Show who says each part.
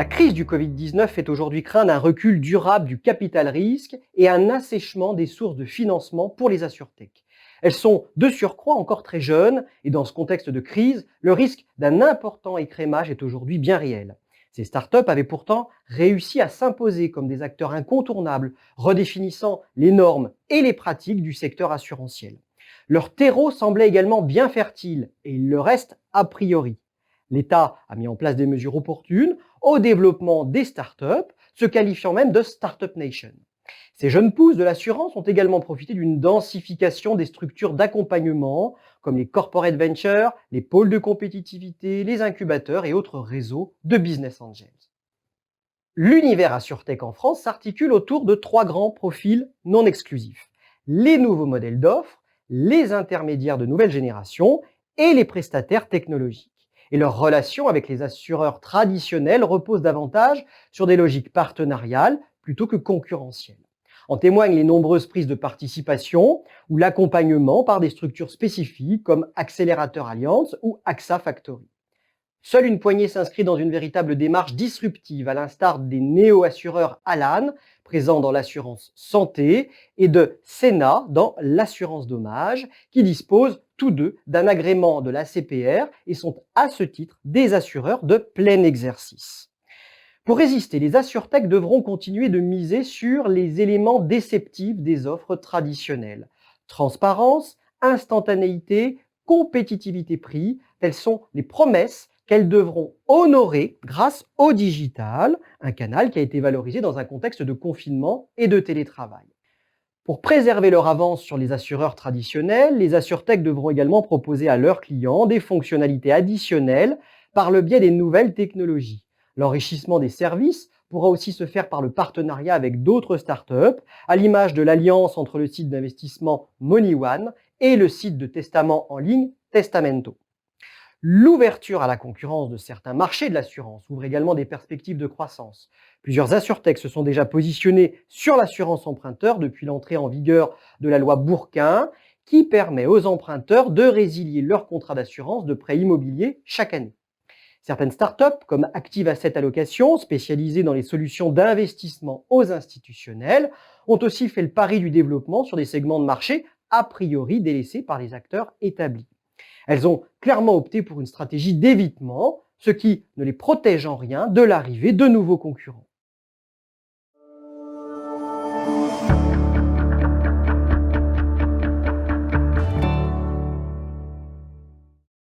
Speaker 1: crise du Covid-19 fait aujourd'hui craindre un recul durable du capital risque et un assèchement des sources de financement pour les assurtech. Elles sont de surcroît encore très jeunes et dans ce contexte de crise, le risque d'un important écrémage est aujourd'hui bien réel. Ces startups avaient pourtant réussi à s'imposer comme des acteurs incontournables, redéfinissant les normes et les pratiques du secteur assurantiel. Leur terreau semblait également bien fertile et il le reste a priori. L'État a mis en place des mesures opportunes au développement des startups, se qualifiant même de Startup Nation. Ces jeunes pousses de l'assurance ont également profité d'une densification des structures d'accompagnement, comme les corporate ventures, les pôles de compétitivité, les incubateurs et autres réseaux de business angels. L'univers AssureTech en France s'articule autour de trois grands profils non exclusifs. Les nouveaux modèles d'offres, les intermédiaires de nouvelle génération et les prestataires technologiques. Et leur relation avec les assureurs traditionnels repose davantage sur des logiques partenariales plutôt que concurrentielles. En témoignent les nombreuses prises de participation ou l'accompagnement par des structures spécifiques comme Accélérateur Alliance ou AXA Factory. Seule une poignée s'inscrit dans une véritable démarche disruptive, à l'instar des néo-assureurs Alan, présents dans l'assurance santé, et de Sena dans l'assurance dommage, qui disposent tous deux d'un agrément de la CPR et sont à ce titre des assureurs de plein exercice. Pour résister, les assurtech devront continuer de miser sur les éléments déceptifs des offres traditionnelles. Transparence, instantanéité, compétitivité prix, telles sont les promesses qu'elles devront honorer grâce au digital, un canal qui a été valorisé dans un contexte de confinement et de télétravail. Pour préserver leur avance sur les assureurs traditionnels, les assurtech devront également proposer à leurs clients des fonctionnalités additionnelles par le biais des nouvelles technologies. L'enrichissement des services pourra aussi se faire par le partenariat avec d'autres startups, à l'image de l'alliance entre le site d'investissement MoneyOne et le site de testament en ligne Testamento. L'ouverture à la concurrence de certains marchés de l'assurance ouvre également des perspectives de croissance. Plusieurs assurtech se sont déjà positionnés sur l'assurance emprunteur depuis l'entrée en vigueur de la loi Bourquin, qui permet aux emprunteurs de résilier leur contrat d'assurance de prêt immobilier chaque année. Certaines startups, comme Active Asset Allocation, spécialisées dans les solutions d'investissement aux institutionnels, ont aussi fait le pari du développement sur des segments de marché a priori délaissés par les acteurs établis. Elles ont clairement opté pour une stratégie d'évitement, ce qui ne les protège en rien de l'arrivée de nouveaux concurrents.